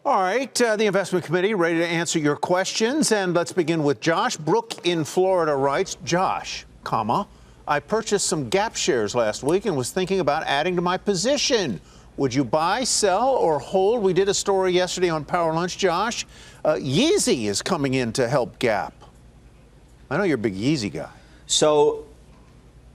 All right, the investment committee ready to answer your questions. And let's begin with Josh. Brooke in Florida writes, Josh, I purchased some Gap shares last week and was thinking about adding to my position. Would you buy, sell, or hold? We did a story yesterday on Power Lunch, Josh. Yeezy is coming in to help Gap. I know you're a big Yeezy guy. So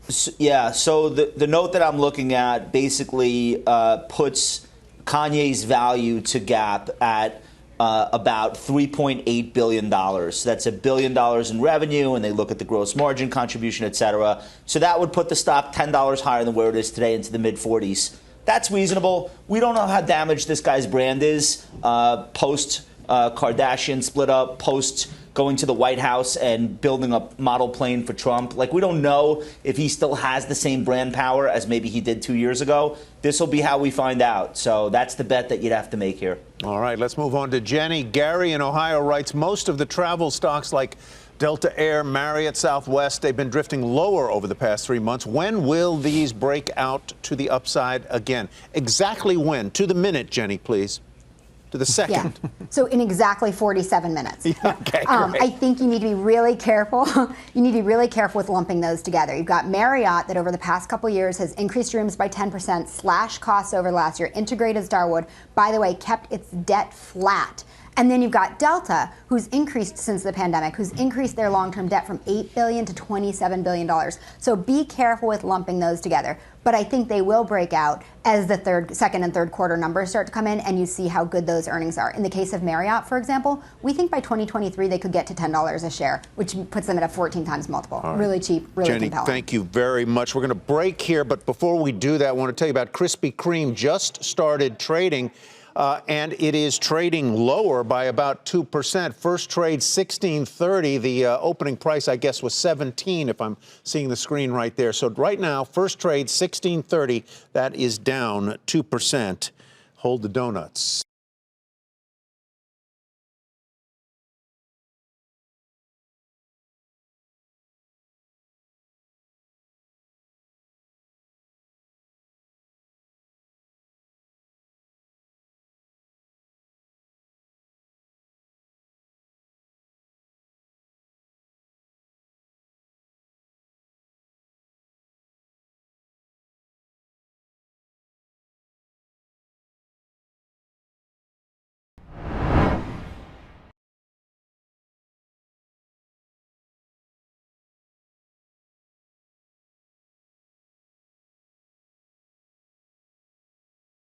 the note that I'm looking at basically puts Kanye's value to Gap at about $3.8 billion. That's $1 billion in revenue, and they look at the gross margin contribution, et cetera. So that would put the stock $10 higher than where it is today, into the mid-40s. That's reasonable. We don't know how damaged this guy's brand is post Kardashian split up, post going to the White House and building a model plane for Trump. Like, we don't know if he still has the same brand power as maybe he did 2 years ago. This will be how we find out. So that's the bet that you'd have to make here. All right, let's move on to Jenny. Gary in Ohio writes, most of the travel stocks like Delta Air, Marriott, Southwest, they've been drifting lower over the past 3 months. When will these break out to the upside again? Exactly when? To the minute, Jenny, please. To the second. Yeah. So in exactly 47 minutes. Yeah, okay, I think you need to be really careful. You need to be really careful with lumping those together. You've got Marriott that over the past couple years has increased rooms by 10%, slashed costs over last year, integrated Starwood, by the way, kept its debt flat. And then you've got Delta, who's increased since the pandemic, who's increased their long-term debt from $8 billion to $27 billion. So be careful with lumping those together. But I think they will break out as the second and third quarter numbers start to come in and you see how good those earnings are. In the case of Marriott, for example, we think by 2023 they could get to $10 a share, which puts them at a 14 times multiple. Right. Really cheap, really Jenny, compelling. Thank you very much. We're going to break here, but before we do that, I want to tell you about Krispy Kreme. Just started trading. And it is trading lower by about 2%. First trade 16.30. The opening price, I guess, was 17, if I'm seeing the screen right there. So right now, first trade 16.30. That is down 2%. Hold the donuts.